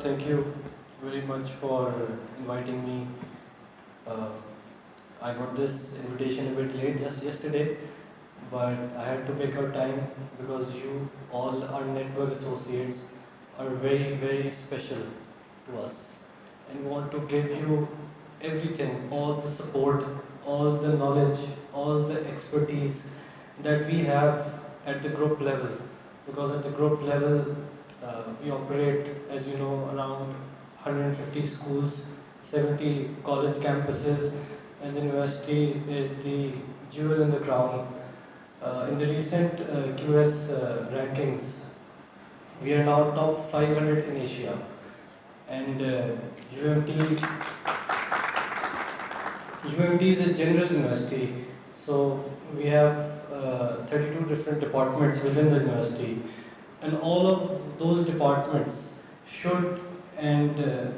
thank you very much for inviting me. Uh, I got this invitation a bit late just yesterday, but I had to make out time because you all, our network associates, are very, very special to us. And we want to give you everything, all the support, all the knowledge, all the expertise that we have at the group level. Because at the group level, we operate, as you know, around 150 schools, 70 college campuses, and the university is the jewel in the crown. In the recent QS rankings, we are now top 500 in Asia, and UMT is a general university, so we have 32 different departments within the university, and all of those departments should and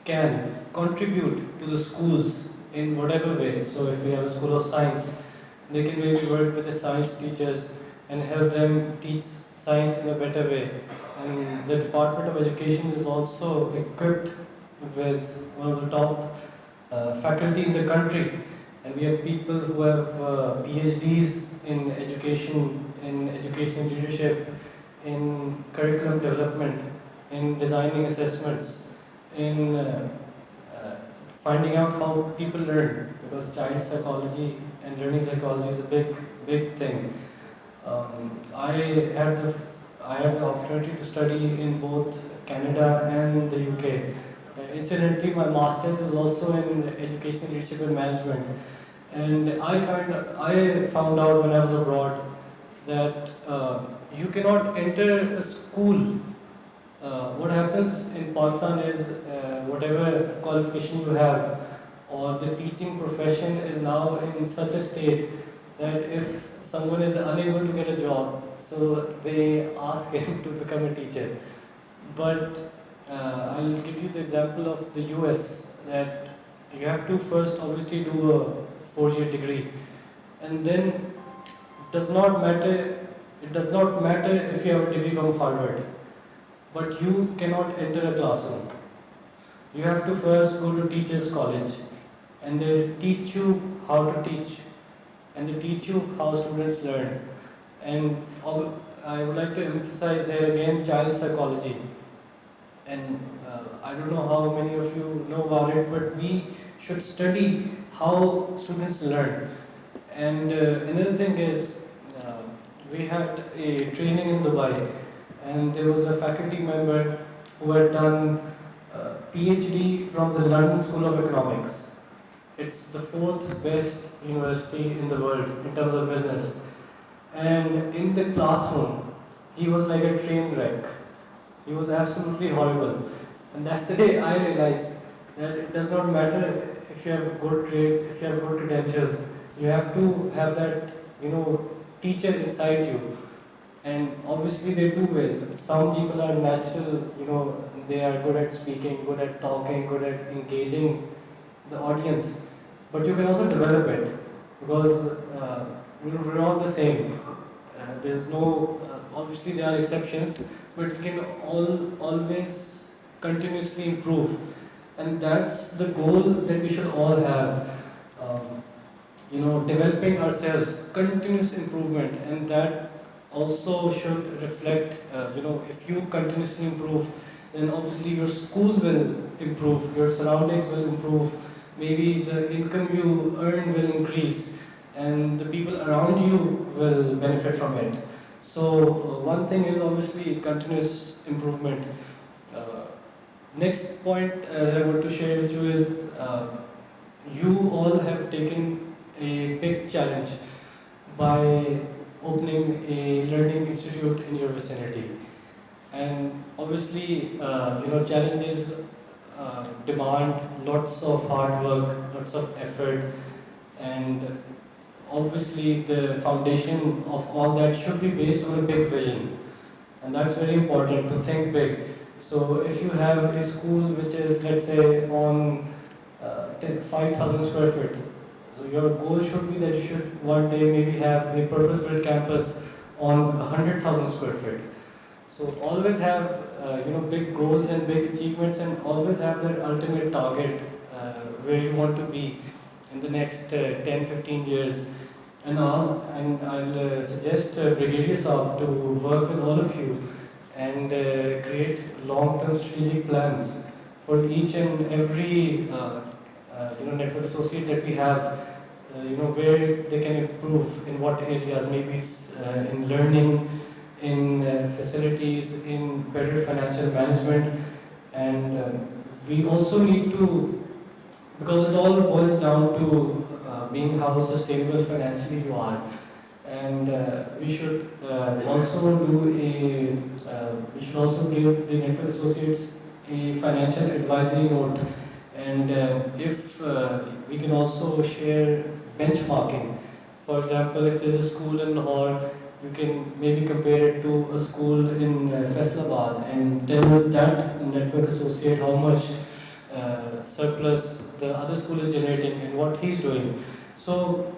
can contribute to the schools in whatever way. So if we have a school of science, they can maybe work with the science teachers and help them teach science in a better way. And the Department of Education is also equipped with one of the top faculty in the country. And we have people who have PhDs in education leadership, in curriculum development, in designing assessments, in finding out how people learn, because child psychology and learning psychology is a big thing. I had the opportunity to study in both Canada and the UK. Incidentally, my master's is also in education leadership and management. And I found out when I was abroad that you cannot enter a school. What happens in Pakistan is whatever qualification you have, or the teaching profession is now in such a state that if someone is unable to get a job, so they ask him to become a teacher. But I'll give you the example of the US, that you have to first obviously do a 4-year degree, and then it does not matter if you have a degree from Harvard, but you cannot enter a classroom. You have to first go to teachers college, and they teach you how to teach, and they teach you how students learn. And I would like to emphasize here again child psychology. And I don't know how many of you know about it, but we should study how students learn. And another thing is, we had a training in Dubai, and there was a faculty member who had done PhD from the London School of Economics. It's the 4th best university in the world in terms of business. And in the classroom, he was like a train wreck. He was absolutely horrible. And that's the day I realized that it does not matter if you have good grades, if you have good credentials. You have to have that, teacher inside you. And obviously there are two ways. Some people are natural, they are good at speaking, good at talking, good at engaging the audience. But you can also develop it, because we're all the same. There's no, obviously there are exceptions, but we can always continuously improve. And that's the goal that we should all have. Developing ourselves, continuous improvement, and that also should reflect, if you continuously improve, then obviously your schools will improve, your surroundings will improve, maybe the income you earn will increase, and the people around you will benefit from it. So one thing is obviously continuous improvement. Next point that I want to share with you is, you all have taken a big challenge by opening a learning institute in your vicinity. And obviously, challenges demand lots of hard work, lots of effort, and obviously the foundation of all that should be based on a big vision. And that's very important, to think big. So if you have a school which is, let's say, on 5,000 square feet, so your goal should be that you should one day maybe have a purpose-built campus on 100,000 square feet. So always have big goals and big achievements, and always have that ultimate target where you want to be in the next 10, 15 years. And I'll suggest Brigadier Saab to work with all of you and create long-term strategic plans for each and every network associate that we have. Where they can improve in what areas. Maybe it's in learning, in facilities, in better financial management, and we also need to, because it all boils down to being how sustainable financially you are. And we should also give the network associates a financial advisory note. And if we can also share benchmarking. For example, if there's a school in Lahore, you can maybe compare it to a school in Faisalabad and tell that network associate how much surplus the other school is generating and what he's doing. So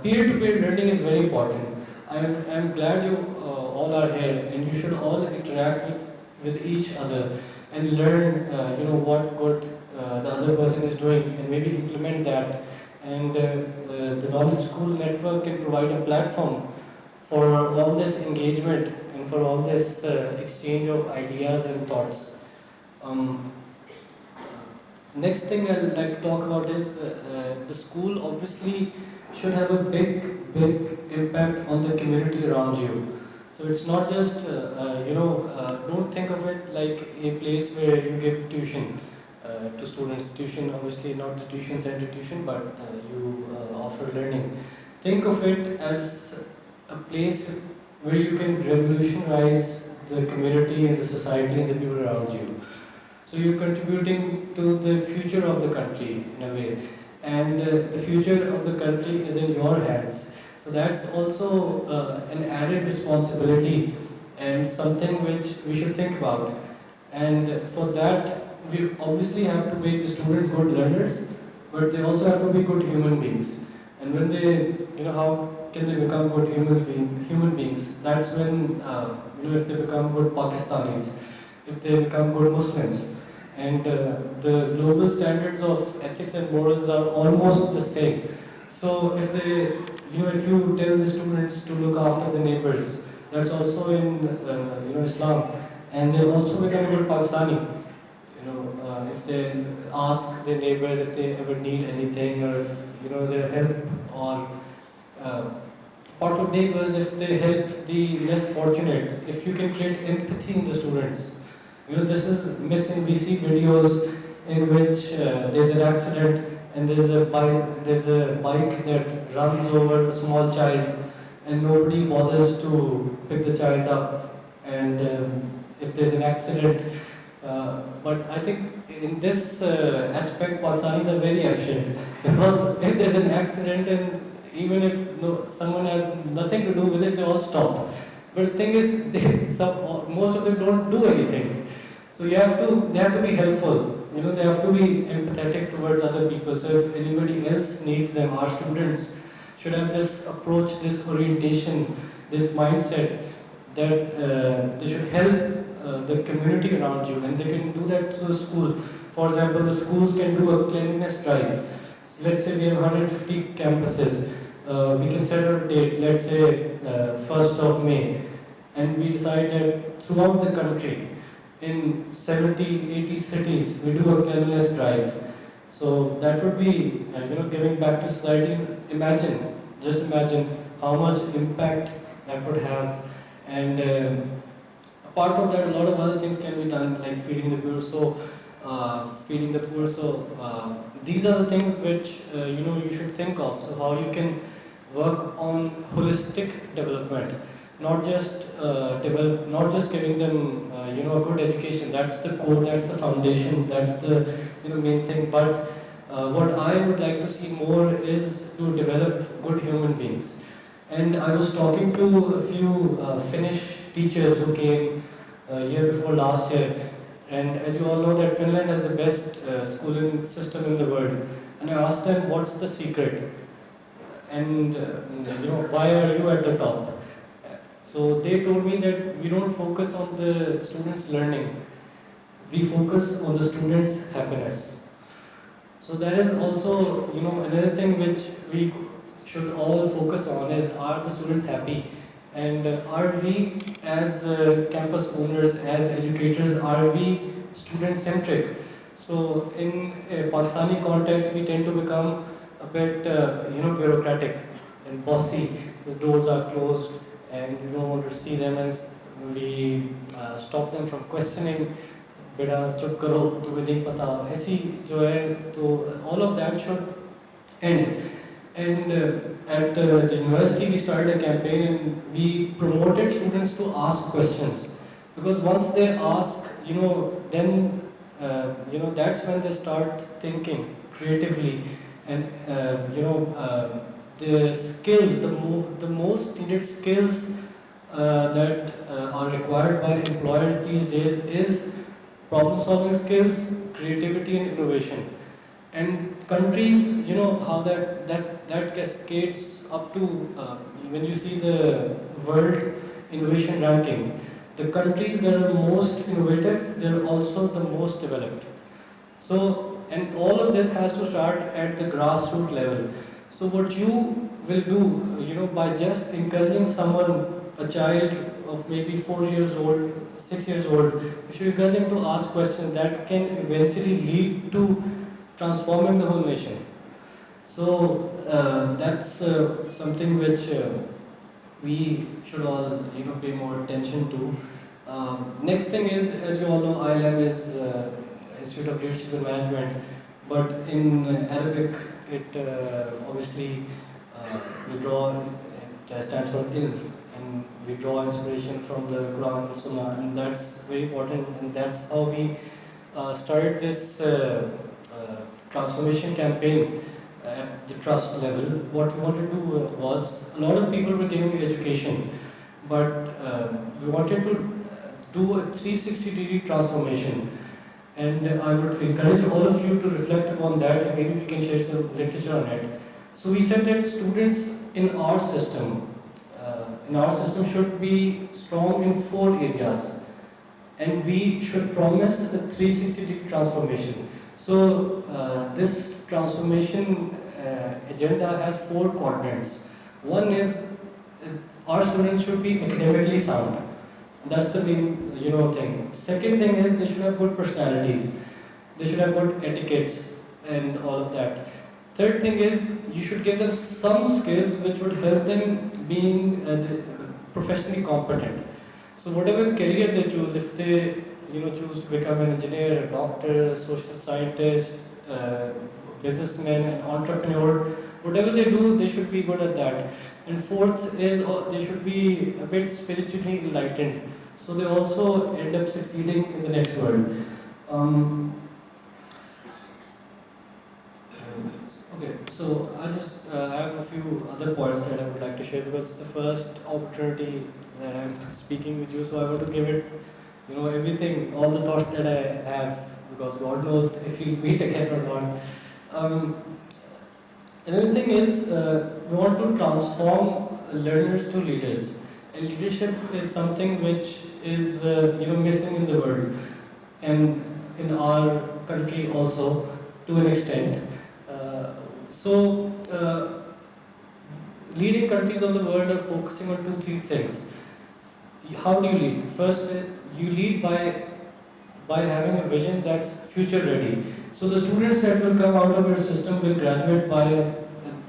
peer-to-peer learning is very important. I'm glad you all are here, and you should all interact with each other and learn what good the other person is doing, and maybe implement that. And the Knowledge School Network can provide a platform for all this engagement and for all this exchange of ideas and thoughts. Um, Next thing I'd like to talk about is the school obviously should have a big impact on the community around you. So it's not just, don't think of it like a place where you give tuition to students. Tuition, obviously not the tuition center tuition, but you offer learning. Think of it as a place where you can revolutionize the community and the society and the people around you. So you're contributing to the future of the country in a way, and the future of the country is in your hands. So that's also an added responsibility and something which we should think about. And for that, we obviously have to make the students good learners, but they also have to be good human beings. And when they, how can they become good human beings? That's when, if they become good Pakistanis, if they become good Muslims. And the global standards of ethics and morals are almost the same. So if you tell the students to look after the neighbors, that's also in Islam, and they also become good Pakistani. If they ask their neighbors if they ever need anything, or if their help, or apart from neighbors, if they help the less fortunate, if you can create empathy in the students. This is missing. We see videos in which there's an accident and there's a bike that runs over a small child, and nobody bothers to pick the child up. And if there's an accident, but I think in this aspect, Pakistanis are very efficient, because if there's an accident, and even if someone has nothing to do with it, they all stop. But the thing is, most of them don't do anything. So they have to be helpful. They have to be empathetic towards other people. So if anybody else needs them, our students should have this approach, this orientation, this mindset that they should help the community around you, and they can do that through the school. For example, the schools can do a cleanliness drive. So let's say we have 150 campuses. We can set a date, let's say 1st of May, and we decide that throughout the country, in 70, 80 cities, we do a cleanliness drive. So that would be, giving back to society. Just imagine how much impact that would have. And apart from that, a lot of other things can be done, like feeding the poor. So these are the things which you should think of. So how you can work on holistic development, not just giving them a good education. That's the core, that's the foundation, that's the main thing. But what I would like to see more is to develop good human beings. And I was talking to a few Finnish teachers who came year before last year. And as you all know, that Finland has the best schooling system in the world. And I asked them, what's the secret? And why are you at the top? So they told me that we don't focus on the students' learning, we focus on the students' happiness. So that is also, another thing which we should all focus on is, are the students happy? And are we as campus owners, as educators, are we student-centric? So in a Pakistani context, we tend to become a bit, bureaucratic and bossy. The doors are closed and we don't want to see them, and we stop them from questioning. बेटा चुप करो, तुम्हें नहीं पता, ऐसी जो है, तो all of that should end. And at the university we started a campaign and we promoted students to ask questions, because once they ask, then that's when they start thinking creatively, and the skills, the most needed skills that are required by employers these days is problem-solving skills, creativity, and innovation. And countries, how that cascades up to when you see the world innovation ranking, the countries that are most innovative, they're also the most developed. So, and all of this has to start at the grassroots level. So what you will do, by just encouraging someone, a child of maybe 4 years old, 6 years old, if you encourage him to ask questions, that can eventually lead to transforming the whole nation. So that's something which we should all, pay more attention to. Next thing is, as you all know, ILM is Institute of Leadership and Management, but in Arabic, it obviously we draw, it stands for ilm, and we draw inspiration from the Quran and Sunnah, and that's very important, and that's how we started this transformation campaign at the trust level. What we wanted to do was, a lot of people were giving education, but we wanted to do a 360-degree transformation. And I would encourage all of you to reflect upon that, and maybe we can share some literature on it. So we said that students in our system should be strong in 4 areas, and we should promise a 360-degree transformation. So this transformation agenda has 4 quadrants. One is our students should be academically sound. That's the main, thing. Second thing is they should have good personalities. They should have good etiquettes and all of that. Third thing is you should give them some skills which would help them being professionally competent. So whatever career they choose, if they choose to become an engineer, a doctor, a social scientist, businessman, an entrepreneur, whatever they do, they should be good at that. And fourth is they should be a bit spiritually enlightened, so they also end up succeeding in the next world. Okay, so I just have a few other points that I would like to share, because it's the first opportunity that I'm speaking with you, so I want to give it, everything, all the thoughts that I have, because God knows if we'll meet again or not. Another thing is, we want to transform learners to leaders. And leadership is something which is, missing in the world, and in our country also, to an extent. Leading countries of the world are focusing on 2-3 things. How do you lead? First, you lead by having a vision that's future ready. So the students that will come out of your system will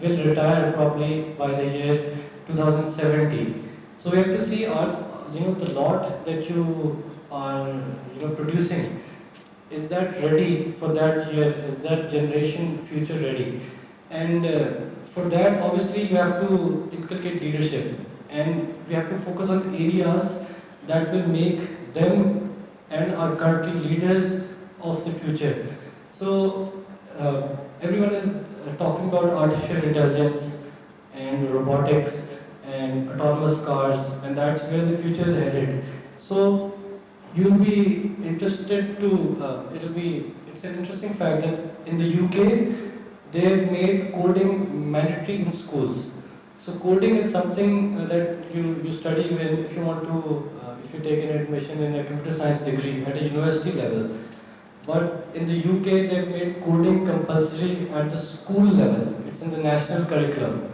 will retire probably by the year 2070. So we have to see the lot that you are producing. Is that ready for that year? Is that generation future ready? And for that, obviously, you have to inculcate leadership, and we have to focus on areas that will make them and our country leaders of the future. So everyone is talking about artificial intelligence and robotics and autonomous cars, and that's where the future is headed. So you'll be interested to, it's an interesting fact that in the UK, they've made coding mandatory in schools. So coding is something that you study when if you want to if you take an admission in a computer science degree at a university level. But in the UK they've made coding compulsory at the school level. It's in the national curriculum.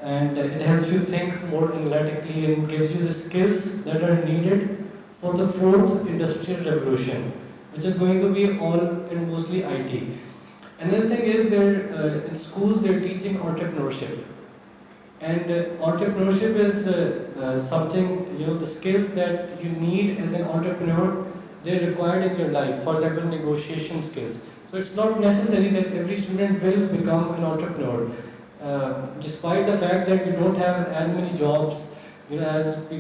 And it helps you think more analytically and gives you the skills that are needed for the fourth industrial revolution, which is going to be all and mostly IT. Another thing is in schools they're teaching entrepreneurship. And entrepreneurship is something, the skills that you need as an entrepreneur, they're required in your life. For example, negotiation skills. So it's not necessary that every student will become an entrepreneur. Despite the fact that we don't have as many jobs, as many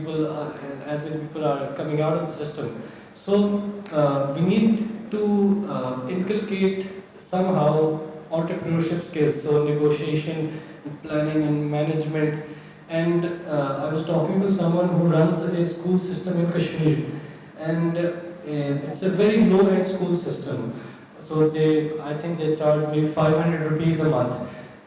people are coming out of the system. So we need to inculcate somehow entrepreneurship skills. So negotiation, planning and management. And I was talking to someone who runs a school system in Kashmir, and it's a very low-end school system. So I think they charge me 500 rupees a month.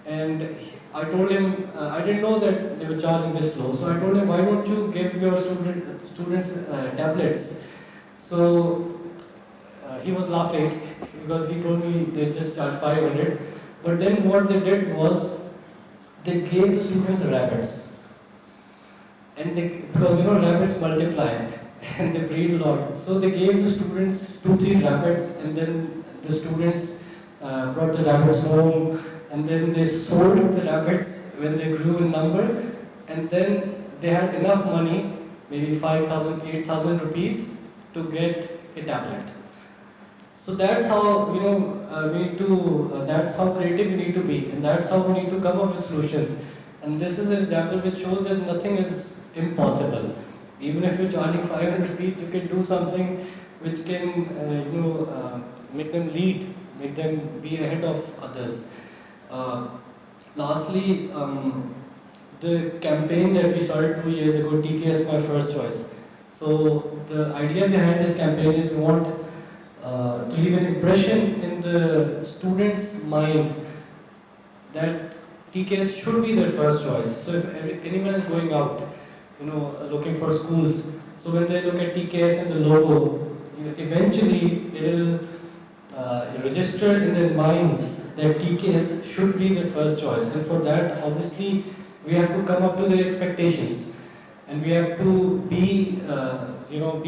And I told him, I didn't know that they were charging this low. So I told him, why don't you give your students tablets? So he was laughing because he told me they just charge 500. But then what they did was, they gave the students rabbits. And because rabbits multiply and they breed a lot. So they gave the students 2-3 rabbits, and then the students brought the rabbits home, and then they sold the rabbits when they grew in number, and then they had enough money, maybe 5,000, 8,000 rupees, to get a tablet. So that's how we need to. That's how creative we need to be, and that's how we need to come up with solutions. And this is an example which shows that nothing is impossible. Even if you're charging 500 rupees, you can do something which can make them lead, make them be ahead of others. Lastly, the campaign that we started 2 years ago, TKS My First Choice. So the idea behind this campaign is we want to leave an impression in the student's mind that TKS should be their first choice. So if anyone is going out, looking for schools, so when they look at TKS and the logo, eventually it will register in their minds that TKS should be their first choice. And for that, obviously, we have to come up to their expectations, and we have to be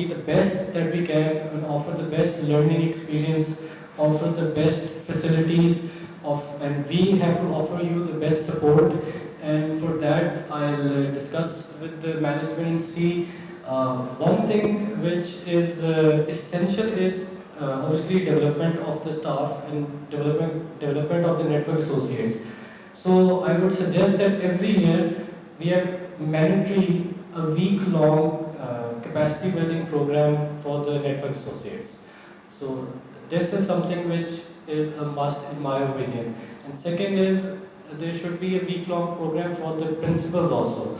the best that we can and offer the best learning experience, offer the best facilities, and we have to offer you the best support. And for that, I'll discuss with the management and see one thing which is essential is obviously development of the staff and development of the network associates. So I would suggest that every year we have mandatory a week-long capacity building program for the network associates. So this is something which is a must in my opinion. And second is there should be a week-long program for the principals also.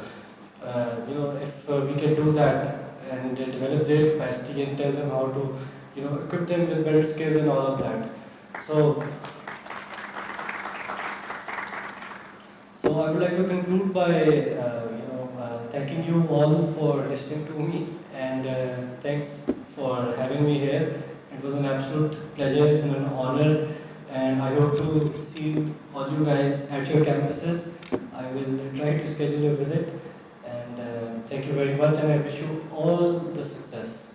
If we can do that and develop their capacity and tell them how to, equip them with better skills and all of that. So I would like to conclude by thanking you all for listening to me, and thanks for having me here. It was an absolute pleasure and an honor, and I hope to see all you guys at your campuses. I will try to schedule a visit, and thank you very much, and I wish you all the success.